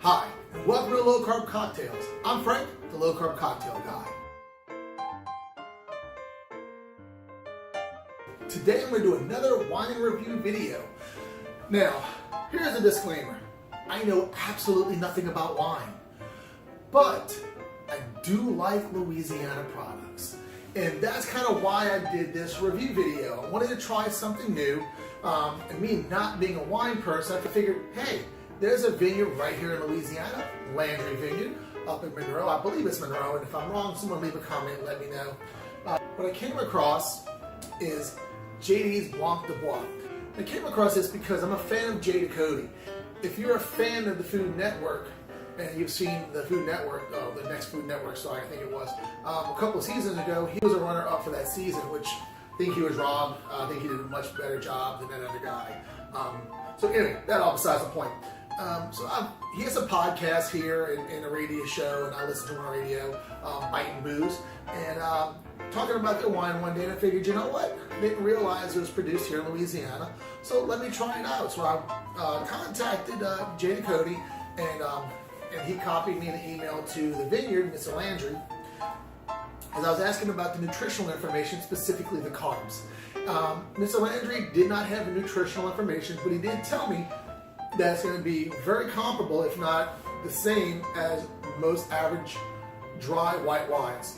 Hi, and welcome to Low Carb Cocktails. I'm Frank, the Low Carb Cocktail Guy. Today I'm going to do another wine review video. Now, here's a disclaimer. I know absolutely nothing about wine, but I do like Louisiana products. And that's kind of why I did this review video. I wanted to try something new. And me not being a wine person, I figured, hey, there's a vineyard right here in Louisiana, Landry Vineyard, up in Monroe. I believe it's Monroe, and if I'm wrong, someone leave a comment and let me know. What I came across is JD's Blanc Du Bois. I came across this because I'm a fan of Jay Ducote. If you're a fan of the Food Network, and you've seen the Food Network, the next Food Network star, I think it was, a couple of seasons ago, he was a runner-up for that season, which I think he was robbed. I think he did a much better job than that other guy. So anyway, that all besides the point. He has a podcast here and a radio show, and I listen to him on radio, Biting Booze, and talking about their wine one day, and I figured, you know what? I didn't realize it was produced here in Louisiana, so let me try it out. So I contacted Jay Ducote, and he copied me an email to the vineyard, Mr. Landry, as I was asking about the nutritional information, specifically the carbs. Mr. Landry did not have the nutritional information, but he did tell me that it's going to be very comparable, if not the same, as most average dry white wines.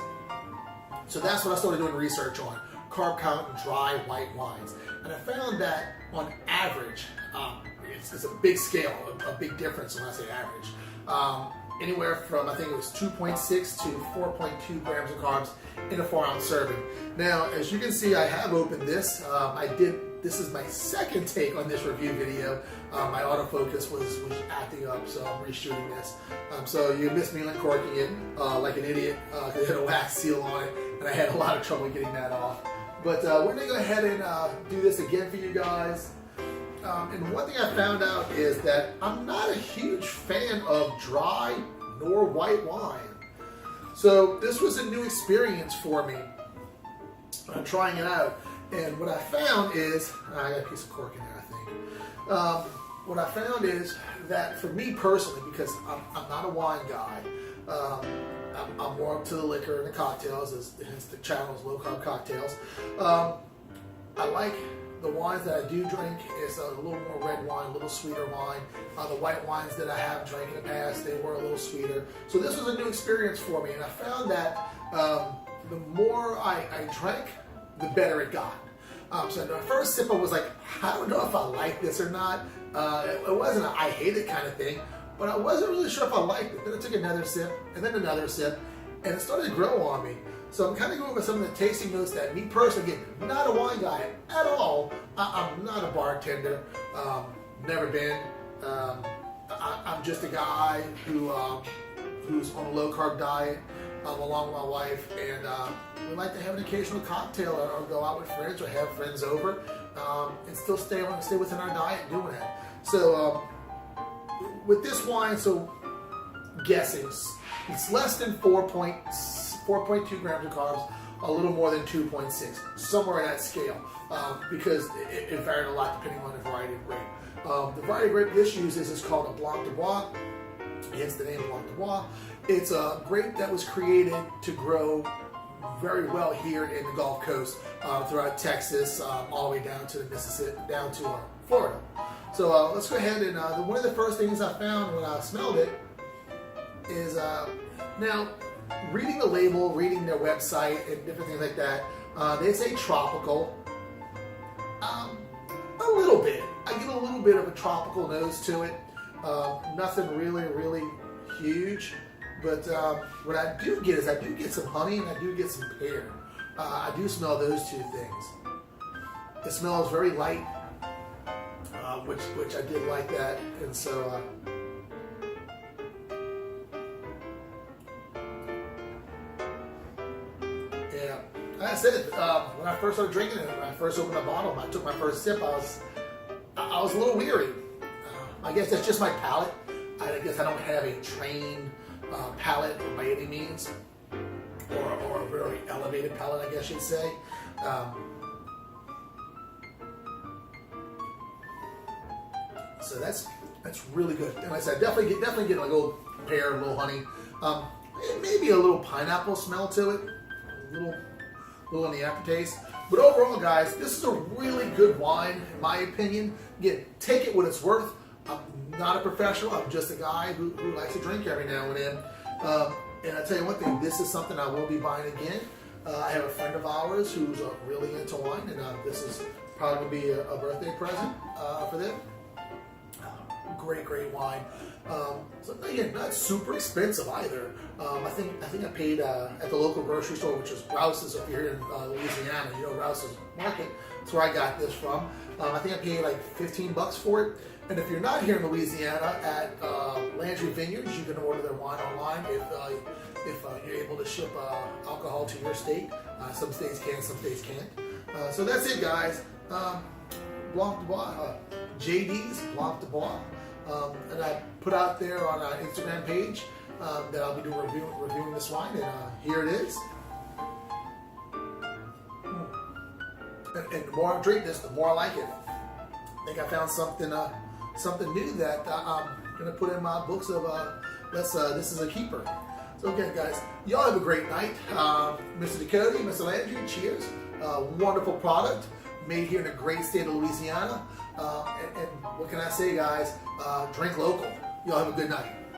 So that's what I started doing research on, carb count dry white wines. And I found that on average, it's a big scale, a big difference when I say average. Anywhere from, I think it was 2.6 to 4.2 grams of carbs in a 4-ounce serving. Now, as you can see, I have opened this. This is my second take on this review video. My autofocus was acting up, so I'm reshooting this. So you missed me uncorking it like an idiot. It had a wax seal on it, and I had a lot of trouble getting that off. But we're gonna go ahead and do this again for you guys. And one thing I found out is that I'm not a huge fan of dry nor white wine. So this was a new experience for me. I'm trying it out. And what I found is, I got a piece of cork in there, I think. What I found is that for me personally, because I'm not a wine guy, I'm more up to the liquor and the cocktails, hence the channel is Low Carb Cocktails. I like the wines that I do drink is a little more red wine, a little sweeter wine. The white wines that I have drank in the past, they were a little sweeter. So this was a new experience for me, and I found that the more I drank, the better it got. So the first sip I was like, I don't know if I like this or not. It wasn't a I hate it kind of thing, but I wasn't really sure if I liked it. Then I took another sip, and then another sip, and it started to grow on me. So I'm kind of going over some of the tasting notes that me personally, again, not a wine guy at all. I'm not a bartender, never been. I'm just a guy who's on a low carb diet, along with my wife, and we like to have an occasional cocktail or go out with friends or have friends over, and still stay within our diet doing that. So with this wine, so guessing, it's less than 4.2 grams of carbs, a little more than 2.6, somewhere in that scale, because it varied a lot depending on the variety of grape. The variety of grape this uses is called a Blanc Du Bois, hence the name Blanc Du Bois. It's a grape that was created to grow very well here in the Gulf Coast, throughout Texas, all the way down to the Mississippi, down to Florida. So let's go ahead and one of the first things I found when I smelled it is now reading the label, reading their website, and different things like that. They say tropical. A little bit. I get a little bit of a tropical nose to it. Nothing really huge. But what I do get is I do get some honey and I do get some pear. I do smell those two things. It smells very light, which I did like that. And so yeah, like I said, when I first started drinking it, when I first opened the bottle, when I took my first sip, I was a little weary. I guess that's just my palate. I guess I don't have a trained palate by any means, or a very elevated palate, I guess you'd say. So that's That's really good. And like I said, definitely get like a little pear, a little honey, maybe a little pineapple smell to it, a little on the aftertaste. But overall, guys, this is a really good wine, in my opinion. Again, take it what it's worth. I'm not a professional. I'm just a guy who likes to drink every now and then. And I tell you one thing, this is something I will be buying again. I have a friend of ours who's really into wine, and this is probably going to be a birthday present for them. Great wine. So again, not super expensive either. I think I paid at the local grocery store, which is Rouse's if you're here in Louisiana. You know Rouse's Market. That's where I got this from. I think I paid like $15 for it. And if you're not here in Louisiana at Landry Vineyards, you can order their wine online if you're able to ship alcohol to your state. Some states can, some states can't. So that's it, guys. Blanc Du Bois, JD's Blanc Du Bois. And I put out there on our Instagram page that I'll be doing reviewing this wine, and here it is. And the more I drink this, the more I like it. I think I found something new that I'm gonna put in my books of this is a keeper. So okay, guys, y'all have a great night. Mr. Ducote, Mr. Landry, cheers. Wonderful product made here in a great state of Louisiana. And what can I say, guys? Drink local. Y'all have a good night.